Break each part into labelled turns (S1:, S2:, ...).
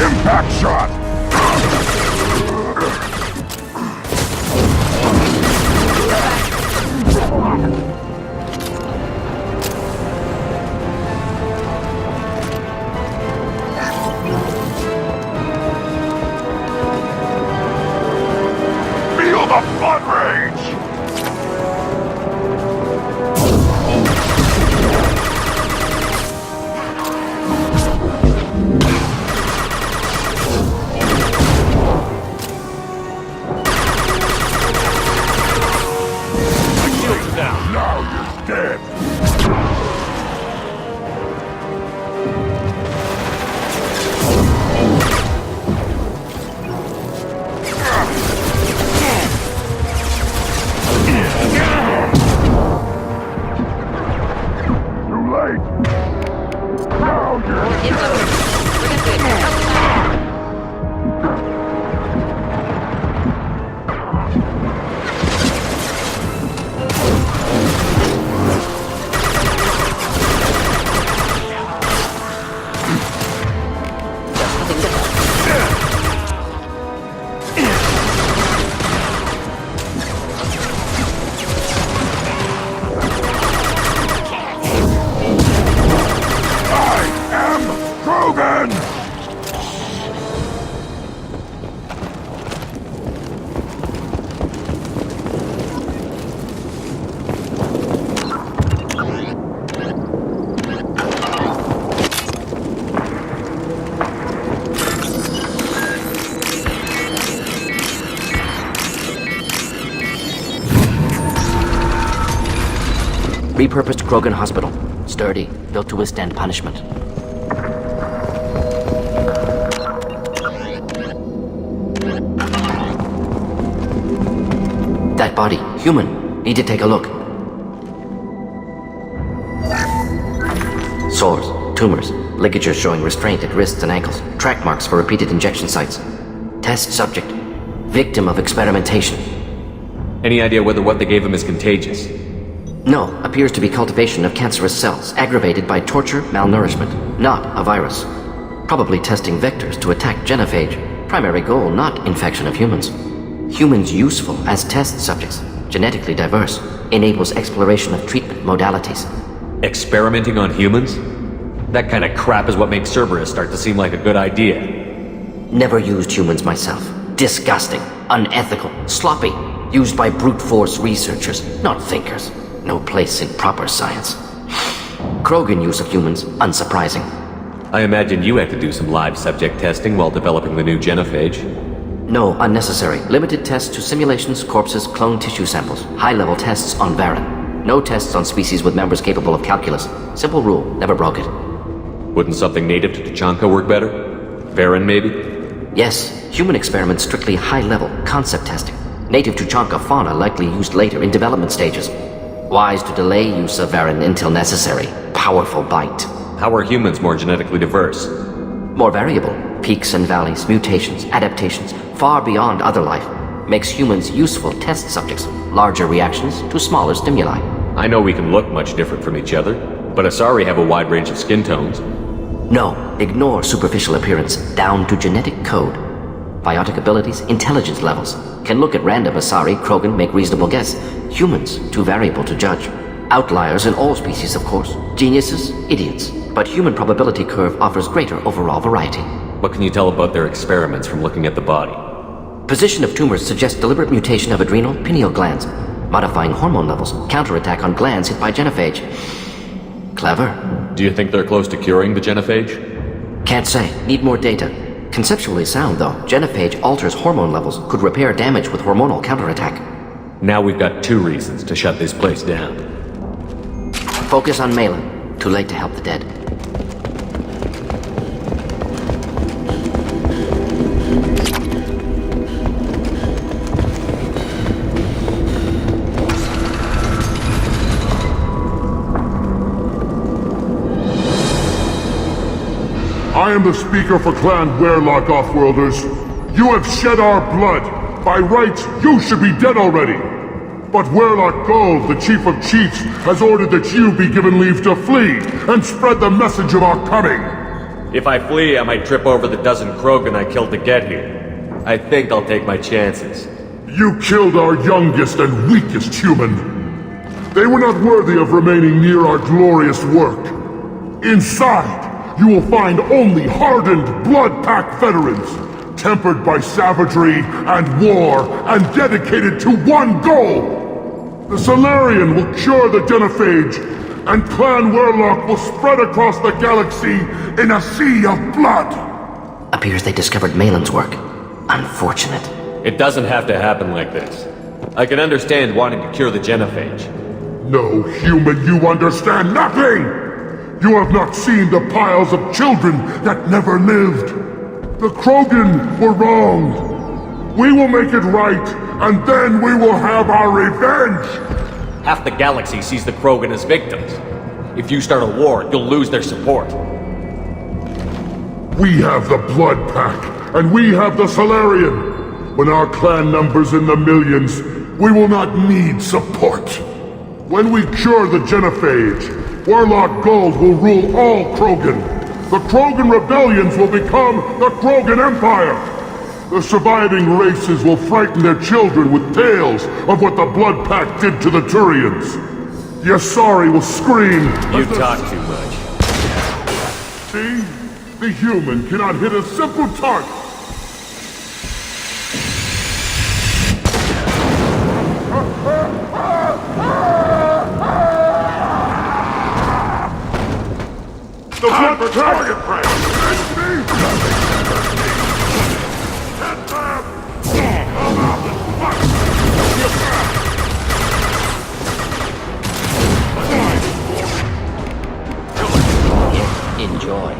S1: Impact shot! Feel the blood rage! Now you're dead! Too late! Now you're
S2: It's over. We're good.
S3: Repurposed Krogan Hospital. Sturdy, built to withstand punishment. That body, human. Need to take a look. Sores, tumors, ligatures showing restraint at wrists and ankles, track marks for repeated injection sites. Test subject. Victim of experimentation.
S4: Any idea whether what they gave him is contagious?
S3: No, appears to be cultivation of cancerous cells, aggravated by torture, malnourishment, not a virus. Probably testing vectors to attack genophage. Primary goal, not infection of humans. Humans useful as test subjects, genetically diverse, enables exploration of treatment modalities.
S4: Experimenting on humans? That kind of crap is what makes Cerberus start to seem like a good idea.
S3: Never used humans myself. Disgusting, unethical, sloppy. Used by brute force researchers, not thinkers. No place in proper science. Krogan use of humans, unsurprising.
S4: I imagine you had to do some live subject testing while developing the new genophage.
S3: No, unnecessary. Limited tests to simulations, corpses, cloned tissue samples. High-level tests on Varen. No tests on species with members capable of calculus. Simple rule, never broke it.
S4: Wouldn't something native to Tuchanka work better? Varen, maybe?
S3: Yes, human experiments strictly high-level, concept testing. Native Tuchanka fauna likely used later in development stages. Wise to delay use of Varen until necessary. Powerful bite.
S4: How are humans more genetically diverse?
S3: More variable. Peaks and valleys, mutations, adaptations, far beyond other life. Makes humans useful test subjects. Larger reactions to smaller stimuli.
S4: I know we can look much different from each other, but Asari have a wide range of skin tones.
S3: No, ignore superficial appearance, down to genetic code. Biotic abilities, intelligence levels. Can look at random Asari, Krogan, make reasonable guess. Humans, too variable to judge. Outliers in all species, of course. Geniuses, idiots. But human probability curve offers greater overall variety.
S4: What can you tell about their experiments from looking at the body?
S3: Position of tumors suggests deliberate mutation of adrenal, pineal glands. Modifying hormone levels, counterattack on glands hit by genophage. Clever.
S4: Do you think they're close to curing the genophage?
S3: Can't say. Need more data. Conceptually sound, though. Genophage alters hormone levels, could repair damage with hormonal counterattack.
S4: Now we've got 2 reasons to shut this place down.
S3: Focus on Maelon. Too late to help the dead.
S1: I am the speaker for Clan Werlock, Offworlders. You have shed our blood. By rights, you should be dead already. But Werlock Gold, the Chief of Chiefs, has ordered that you be given leave to flee and spread the message of our coming.
S4: If I flee, I might trip over the dozen Krogan I killed to get here. I think I'll take my chances.
S1: You killed our youngest and weakest human. They were not worthy of remaining near our glorious work. Inside, you will find only hardened, blood-packed veterans, tempered by savagery and war, and dedicated to one goal! The Solarian will cure the genophage, and Clan Werlock will spread across the galaxy in a sea of blood!
S3: Appears they discovered Maelon's work. Unfortunate.
S4: It doesn't have to happen like this. I can understand wanting to cure the genophage.
S1: No, human, you understand nothing! You have not seen the piles of children that never lived. The Krogan were wronged. We will make it right, and then we will have our revenge!
S4: Half the galaxy sees the Krogan as victims. If you start a war, you'll lose their support.
S1: We have the Blood Pack, and we have the Solarian. When our clan numbers in the millions, we will not need support. When we cure the genophage, Warlock Gold will rule all Krogan. The Krogan rebellions will become the Krogan Empire. The surviving races will frighten their children with tales of what the Blood Pack did to the Turians. The Asari will scream.
S4: You talk too much.
S1: See? The human cannot hit a simple target. The blood for target practice!
S3: Enjoy.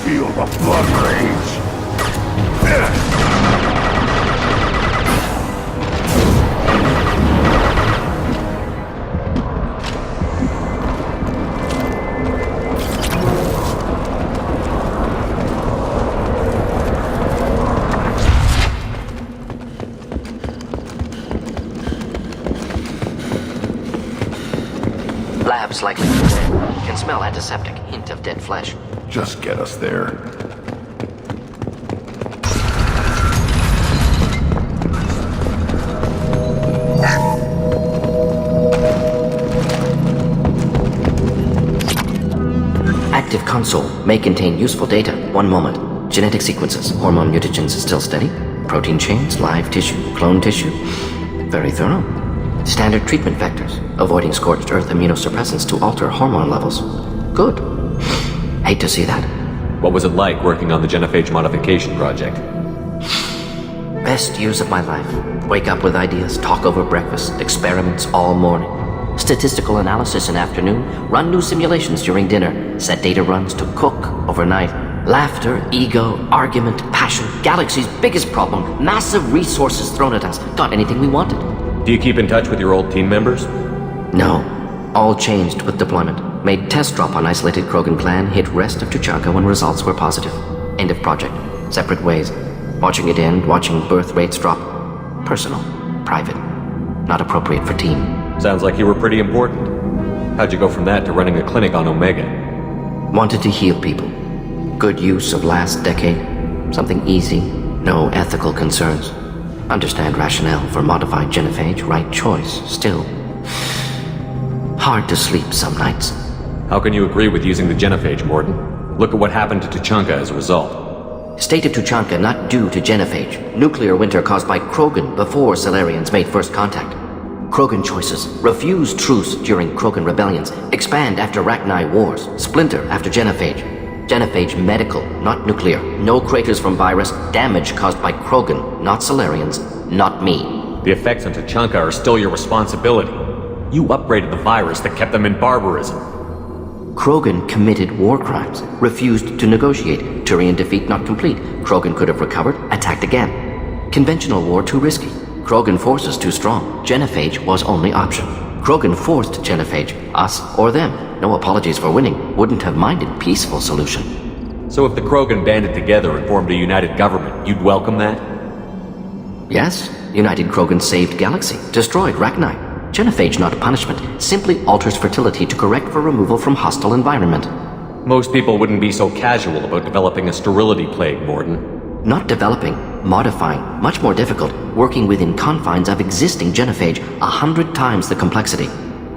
S1: Feel the blood rage.
S3: Labs likely. Can smell antiseptic. Hint of dead flesh.
S5: Just get us there.
S3: Active console may contain useful data. One moment. Genetic sequences. Hormone mutagens still steady. Protein chains, live tissue, clone tissue. Very thorough. Standard treatment vectors. Avoiding scorched earth immunosuppressants to alter hormone levels. Good. Hate to see that.
S4: What was it like working on the genophage modification project?
S3: Best years of my life. Wake up with ideas, talk over breakfast, experiments all morning. Statistical analysis in afternoon, run new simulations during dinner, set data runs to cook overnight. Laughter, ego, argument, passion, galaxy's biggest problem, massive resources thrown at us. Got anything we wanted.
S4: Do you keep in touch with your old team members?
S3: No. All changed with deployment. Made test drop on isolated Krogan clan, hit rest of Tuchanka when results were positive. End of project. Separate ways. Watching it end, watching birth rates drop. Personal. Private. Not appropriate for team.
S4: Sounds like you were pretty important. How'd you go from that to running a clinic on Omega?
S3: Wanted to heal people. Good use of last decade. Something easy. No ethical concerns. Understand rationale for modified genophage. Right choice. Still. Hard to sleep some nights.
S4: How can you agree with using the genophage, Mordin? Look at what happened to Tuchanka as a result.
S3: State of Tuchanka not due to genophage. Nuclear winter caused by Krogan before Solarians made first contact. Krogan choices. Refuse truce during Krogan rebellions. Expand after Rachni wars. Splinter after genophage. Genophage medical, not nuclear. No craters from virus. Damage caused by Krogan, not Solarians, not me.
S4: The effects on Tuchanka are still your responsibility. You upgraded the virus that kept them in barbarism.
S3: Krogan committed war crimes, refused to negotiate. Turian defeat not complete. Krogan could have recovered, attacked again. Conventional war too risky. Krogan forces too strong. Genophage was only option. Krogan forced genophage, us or them. No apologies for winning. Wouldn't have minded peaceful solution.
S4: So if the Krogan banded together and formed a united government, you'd welcome that?
S3: Yes, United Krogan saved Galaxy, destroyed Rachni. Genophage not punishment, simply alters fertility to correct for removal from hostile environment.
S4: Most people wouldn't be so casual about developing a sterility plague, Mordin.
S3: Not developing, modifying, much more difficult, working within confines of existing genophage, 100 times the complexity.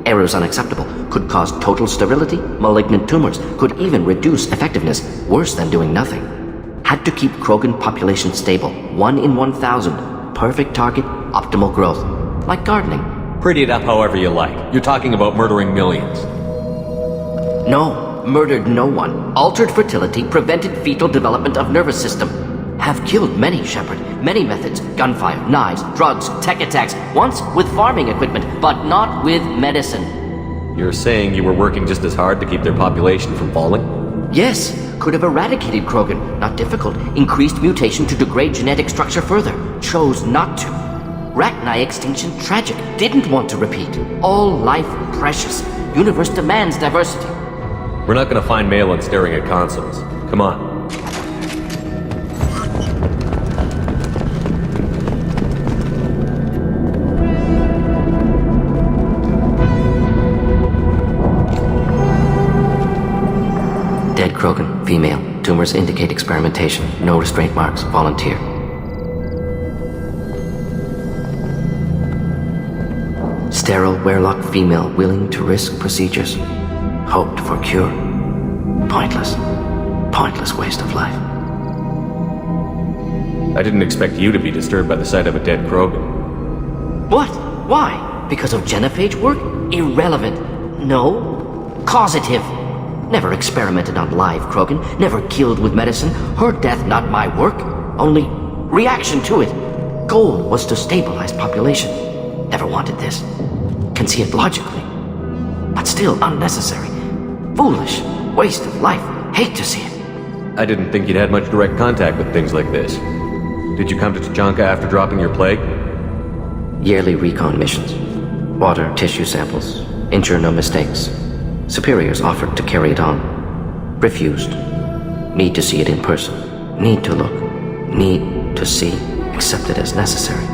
S3: Errors unacceptable, could cause total sterility, malignant tumors, could even reduce effectiveness, worse than doing nothing. Had to keep Krogan population stable, 1 in 1,000, perfect target, optimal growth. Like gardening.
S4: Pretty it up however you like. You're talking about murdering millions.
S3: No, murdered no one. Altered fertility, prevented fetal development of nervous system. Have killed many, Shepard. Many methods. Gunfire, knives, drugs, tech attacks. Once with farming equipment, but not with medicine.
S4: You're saying you were working just as hard to keep their population from falling?
S3: Yes, could have eradicated Krogan. Not difficult. Increased mutation to degrade genetic structure further. Chose not to. Rachni extinction tragic. Didn't want to repeat. All life precious. Universe demands diversity.
S4: We're not gonna find Maelon staring at consoles. Come on.
S3: Dead Krogan, female. Tumors indicate experimentation. No restraint marks. Volunteer. Sterile, werelock female willing to risk procedures. Hoped for cure. Pointless. Pointless waste of life.
S4: I didn't expect you to be disturbed by the sight of a dead Krogan.
S3: What? Why? Because of genophage work? Irrelevant. No. Causative. Never experimented on live Krogan. Never killed with medicine. Her death not my work. Only reaction to it. Goal was to stabilize population. Never wanted this. Can see it logically. But still unnecessary. Foolish. Waste of life. Hate to see it.
S4: I didn't think you'd had much direct contact with things like this. Did you come to Tuchanka after dropping your plague?
S3: Yearly recon missions. Water, tissue samples. Ensure no mistakes. Superiors offered to carry it on. Refused. Need to see it in person. Need to look. Need to see. Accept it as necessary.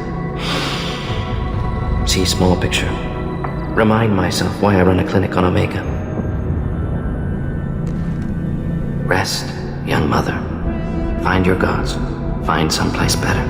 S3: See small picture. Remind myself why I run a clinic on Omega. Rest, young mother. Find your gods. Find someplace better.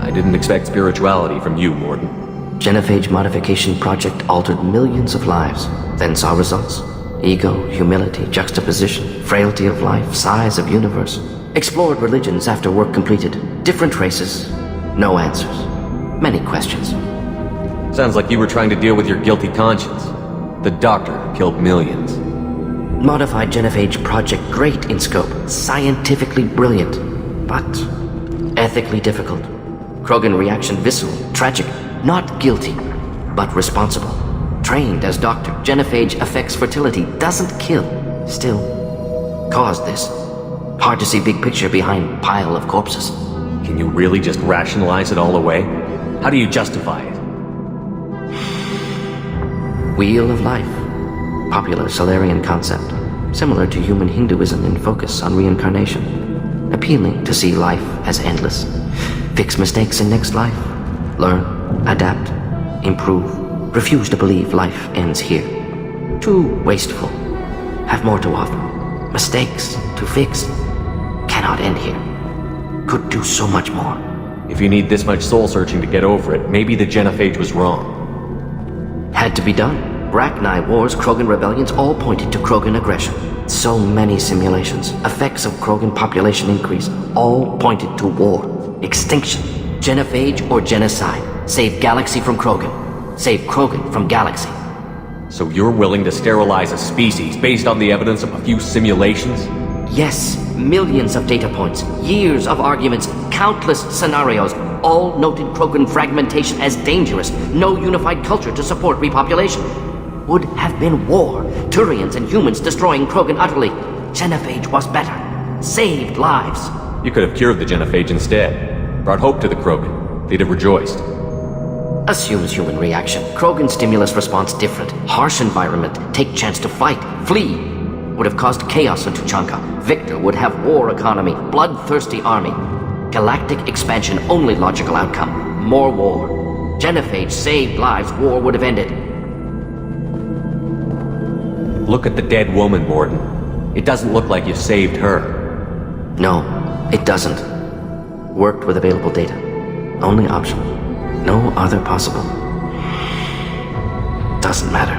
S4: I didn't expect spirituality from you, Mordin.
S3: Genophage modification project altered millions of lives. Then saw results. Ego, humility, juxtaposition, frailty of life, size of universe. Explored religions after work completed. Different races. No answers. Many questions.
S4: Sounds like you were trying to deal with your guilty conscience. The doctor killed millions.
S3: Modified genophage project great in scope. Scientifically brilliant. But ethically difficult. Krogan reaction visceral, tragic. Not guilty, but responsible. Trained as doctor. Genophage affects fertility. Doesn't kill. Still caused this. Hard to see big picture behind pile of corpses.
S4: Can you really just rationalize it all away? How do you justify it?
S3: Wheel of life. Popular Solarian concept. Similar to human Hinduism in focus on reincarnation. Appealing to see life as endless. Fix mistakes in next life. Learn, adapt, improve. Refuse to believe life ends here. Too wasteful. Have more to offer. Mistakes to fix. Cannot end here. Could do so much more.
S4: If you need this much soul searching to get over it, maybe the genophage was wrong.
S3: Had to be done. Rachni wars, Krogan rebellions, all pointed to Krogan aggression. So many simulations. Effects of Krogan population increase. All pointed to war. Extinction. Genophage or genocide. Save Galaxy from Krogan. Save Krogan from Galaxy.
S4: So you're willing to sterilize a species based on the evidence of a few simulations?
S3: Yes, millions of data points, years of arguments, countless scenarios, all noted Krogan fragmentation as dangerous, no unified culture to support repopulation. would have been war. Turians and humans destroying Krogan utterly. Genophage was better. Saved lives.
S4: You could have cured the genophage instead. Brought hope to the Krogan. They'd have rejoiced.
S3: Assumes human reaction. Krogan stimulus response different. Harsh environment. Take chance to fight. Flee. Would have caused chaos in Tuchanka. Victor would have war economy. Bloodthirsty army. Galactic expansion only logical outcome. More war. Genophage saved lives. War would have ended.
S4: Look at the dead woman, Mordin. It doesn't look like you saved her.
S3: No, it doesn't. Worked with available data. Only option. No other possible. Doesn't matter.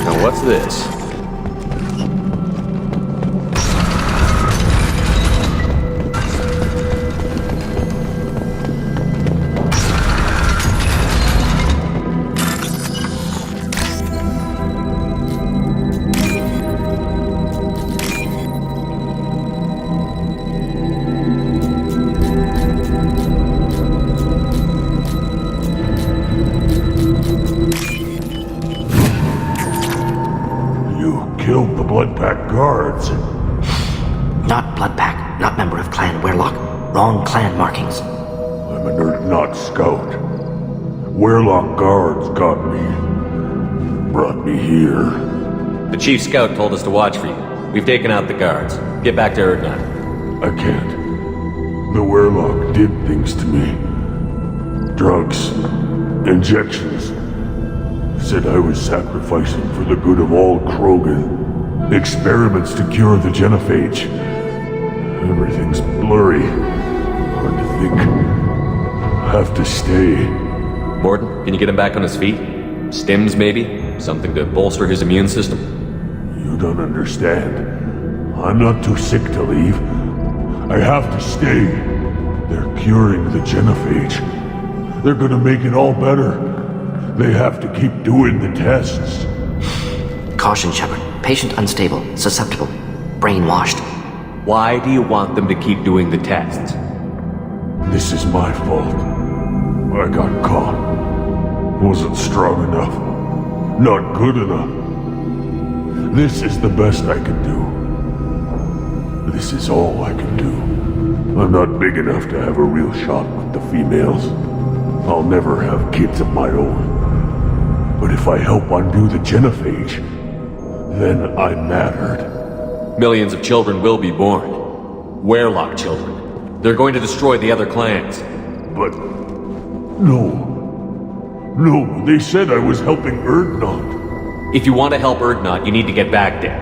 S4: Now what's this?
S1: Killed the Blood Pack guards.
S3: Not Blood Pack, not member of Clan Werlock. Wrong clan markings.
S1: I'm an Urdnot scout. Werlock guards got me. Brought me here.
S4: The chief scout told us to watch for you. We've taken out the guards. Get back to Urdnot.
S1: I can't. The Werlock did things to me. Drugs. Injections. Said I was sacrificing for the good of all Krogan. Experiments to cure the genophage. Everything's blurry. Hard to think. Have to stay.
S4: Mordin, can you get him back on his feet? Stims, maybe? Something to bolster his immune system?
S1: You don't understand. I'm not too sick to leave. I have to stay. They're curing the genophage. They're gonna make it all better. They have to keep doing the tests.
S3: Caution, Shepard. Patient unstable, susceptible, brainwashed.
S4: Why do you want them to keep doing the tests?
S1: This is my fault. I got caught. Wasn't strong enough. Not good enough. This is the best I can do. This is all I can do. I'm not big enough to have a real shot with the females. I'll never have kids of my own. But if I help undo the genophage, then I mattered.
S4: Millions of children will be born. Werlock children. They're going to destroy the other clans.
S1: But... No. No, they said I was helping Urdnot.
S4: If you want to help Urdnot, you need to get back there.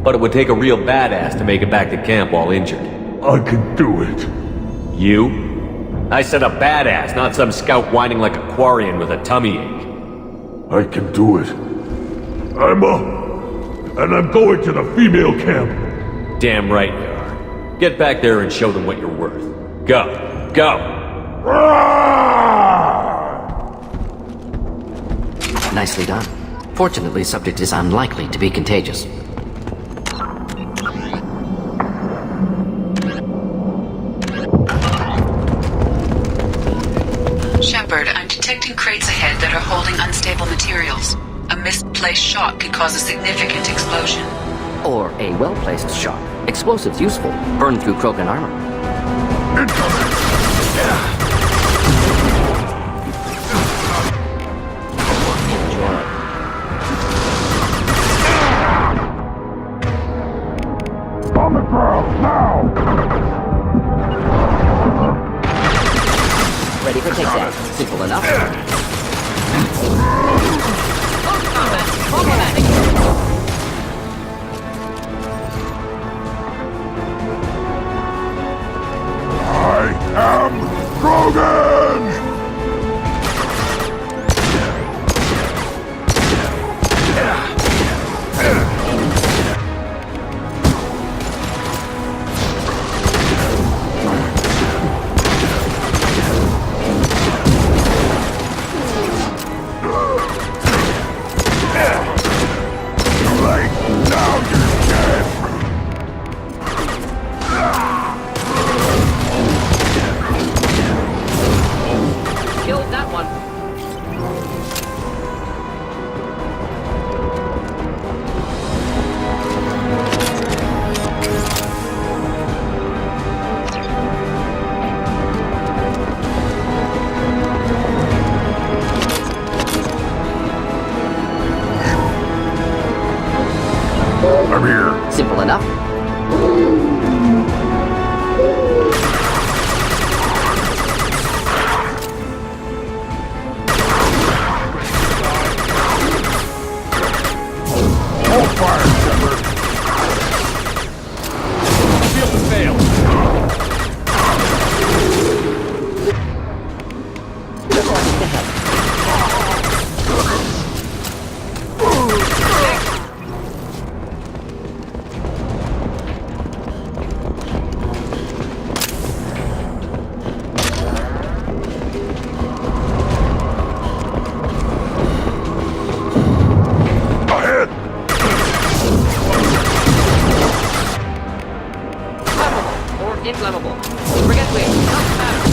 S4: But it would take a real badass to make it back to camp while injured.
S1: I can do it.
S4: You? I said a badass, not some scout whining like a Quarian with a tummy ache.
S1: I can do it. I'm up. And I'm going to the female camp.
S4: Damn right you are. Get back there and show them what you're worth. Go. Go!
S3: Nicely done. Fortunately, subject is unlikely to be contagious.
S2: Shepard, I'm detecting crates ahead that are holding unstable materials. A misplaced shot could cause a significant explosion.
S3: Or a well-placed shot. Explosives useful. Burn through Krogan armor.
S1: On the ground, now!
S3: Ready for takedown. Simple enough.
S1: I am Krogan! Right.
S5: inflammable. Forget wings. Doesn't matter.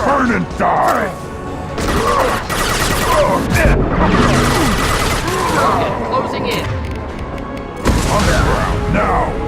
S1: Burn and die!
S5: Closing in.
S1: On the ground, now!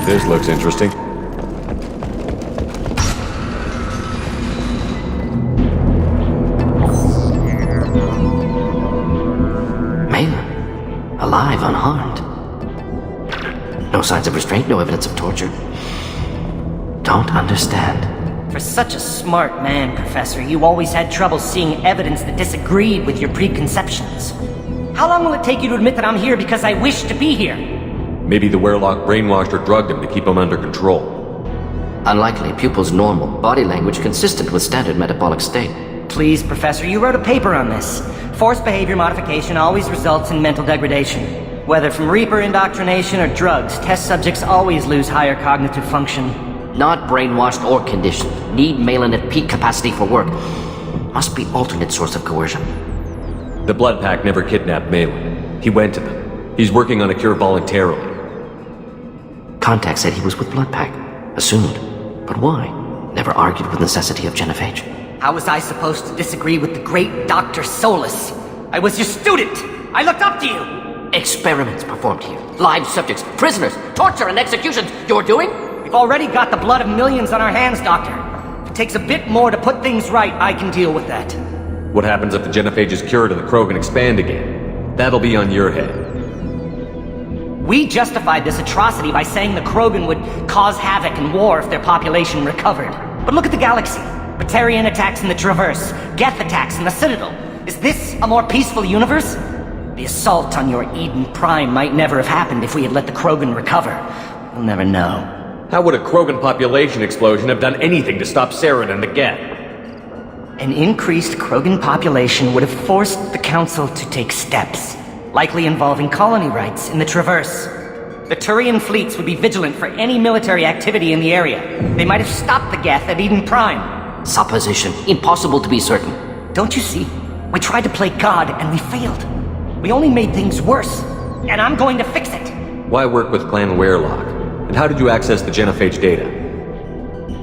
S4: This looks interesting.
S3: Maelon, alive, unharmed. No signs of restraint, no evidence of torture. Don't understand.
S6: For such a smart man, Professor, you always had trouble seeing evidence that disagreed with your preconceptions. How long will it take you to admit that I'm here because I wish to be here?
S4: Maybe the Werlock brainwashed or drugged him to keep him under control.
S3: Unlikely. Pupil's normal. Body language consistent with standard metabolic state.
S6: Please, Professor, you wrote a paper on this. Forced behavior modification always results in mental degradation. Whether from Reaper indoctrination or drugs, test subjects always lose higher cognitive function.
S3: Not brainwashed or conditioned. Need Maelon at peak capacity for work. Must be alternate source of coercion.
S4: The Blood Pack never kidnapped Maelon. He went to them. He's working on a cure voluntarily.
S3: Contact said he was with Blood Pack. Assumed. But why? Never argued with necessity of genophage.
S6: How was I supposed to disagree with the great Dr. Solus? I was your student! I looked up to you!
S3: Experiments performed here. Live subjects, prisoners, torture and executions. You're doing?
S6: We've already got the blood of millions on our hands, Doctor. If it takes a bit more to put things right, I can deal with that.
S4: What happens if the genophage is cured and the Krogan expand again? That'll be on your head.
S6: We justified this atrocity by saying the Krogan would cause havoc and war if their population recovered. But look at the galaxy. Batarian attacks in the Traverse, Geth attacks in the Citadel. Is this a more peaceful universe? The assault on your Eden Prime might never have happened if we had let the Krogan recover. We'll never know.
S4: How would a Krogan population explosion have done anything to stop Saren and the Geth?
S6: An increased Krogan population would have forced the Council to take steps, likely involving colony rights in the Traverse. The Turian fleets would be vigilant for any military activity in the area. They might have stopped the Geth at Eden Prime.
S3: Supposition. Impossible to be certain.
S6: Don't you see? We tried to play God and we failed. We only made things worse. And I'm going to fix it.
S4: Why work with Clan Werlock? And how did you access the genophage data?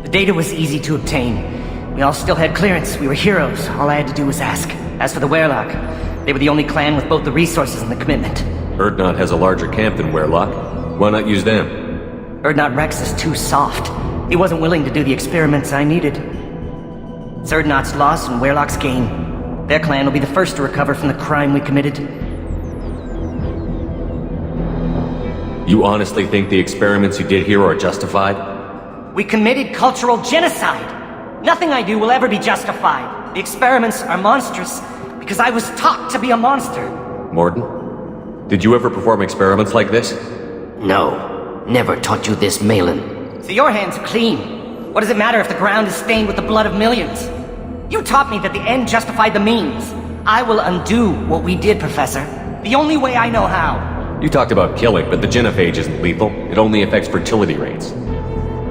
S6: The data was easy to obtain. We all still had clearance. We were heroes. All I had to do was ask. As for the Werlock, they were the only clan with both the resources and the commitment.
S4: Urdnot has a larger camp than Werlock. Why not use them?
S6: Urdnot Rex is too soft. He wasn't willing to do the experiments I needed. It's Urdnot's loss and Weyrloch's gain. Their clan will be the first to recover from the crime we committed.
S4: You honestly think the experiments you did here are justified?
S6: We committed cultural genocide. Nothing I do will ever be justified. The experiments are monstrous because I was taught to be a monster.
S4: Mordin? Did you ever perform experiments like this?
S3: No. Never taught you this, Maelon.
S6: So your hands are clean. What does it matter if the ground is stained with the blood of millions? You taught me that the end justified the means. I will undo what we did, Professor. The only way I know how.
S4: You talked about killing, but the genophage isn't lethal. It only affects fertility rates.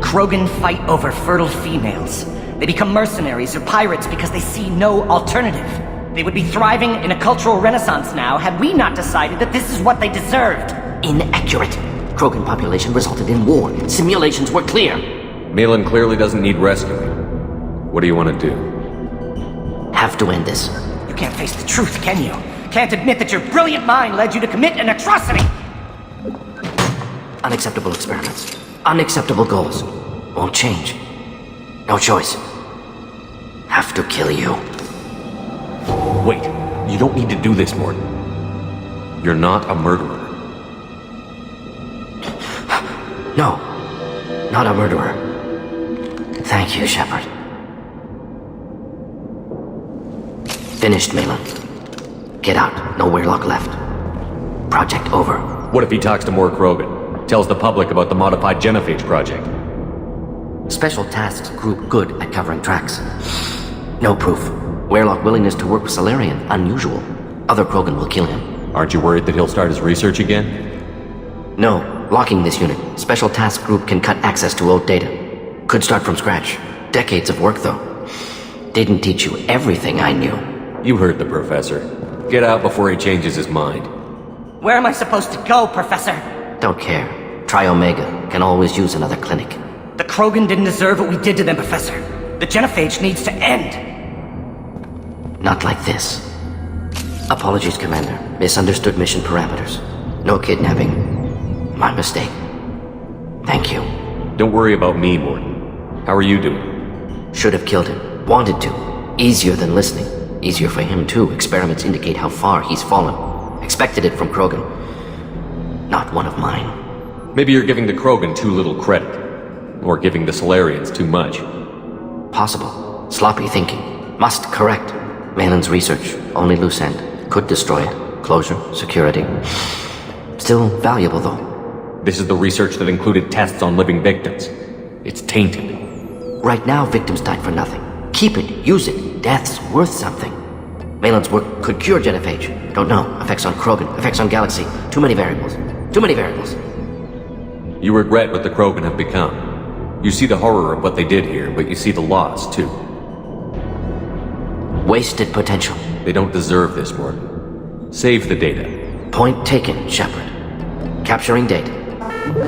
S6: Krogan fight over fertile females. They become mercenaries or pirates because they see no alternative. They would be thriving in a cultural renaissance now had we not decided that this is what they deserved.
S3: Inaccurate. Krogan population resulted in war. Simulations were clear.
S4: Maelon clearly doesn't need rescuing. What do you want to do?
S3: Have to end this.
S6: You can't face the truth, can you? Can't admit that your brilliant mind led you to commit an atrocity!
S3: Unacceptable experiments. Unacceptable goals. Won't change. No choice. Have to kill you.
S4: Wait, you don't need to do this, Mordin. You're not a murderer.
S3: No. Not a murderer. Thank you, Shepard. Finished, Maelon. Get out. No Weyrloch left. Project over.
S4: What if he talks to more Krogan? Tells the public about the modified genophage project?
S3: Special Tasks Group good at covering tracks. No proof. Weyrloch willingness to work with Salarian, unusual. Other Krogan will kill him.
S4: Aren't you worried that he'll start his research again?
S3: No. Locking this unit. Special Task Group can cut access to old data. Could start from scratch. Decades of work, though. Didn't teach you everything I knew.
S4: You heard the professor. Get out before he changes his mind.
S6: Where am I supposed to go, Professor?
S3: Don't care. Try Omega. Can always use another clinic.
S6: The Krogan didn't deserve what we did to them, Professor. The genophage needs to end.
S3: Not like this. Apologies, Commander. Misunderstood mission parameters. No kidnapping. My mistake. Thank you.
S4: Don't worry about me, Mordin. How are you doing?
S3: Should have killed him. Wanted to. Easier than listening. Easier for him, too. Experiments indicate how far he's fallen. Expected it from Krogan. Not one of mine.
S4: Maybe you're giving the Krogan too little credit. Or giving the Solarians too much.
S3: Possible. Sloppy thinking. Must correct. Maelon's research. Only loose end. Could destroy it. Closure. Security. Still valuable, though.
S4: This is the research that included tests on living victims. It's tainted.
S3: Right now, victims died for nothing. Keep it. Use it. Death's worth something. Maelon's work could cure genophage. Don't know. Effects on Krogan. Effects on Galaxy. Too many variables. Too many variables.
S4: You regret what the Krogan have become. You see the horror of what they did here, but you see the loss, too.
S3: Wasted potential.
S4: They don't deserve this, Mordin. Save the data.
S3: Point taken, Shepard. Capturing data.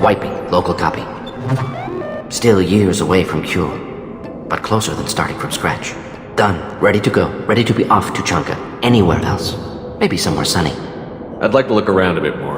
S3: Wiping local copy. Still years away from cure, but closer than starting from scratch. Done. Ready to go. Ready to be off Tuchanka. Anywhere else. Maybe somewhere sunny.
S4: I'd like to look around a bit more.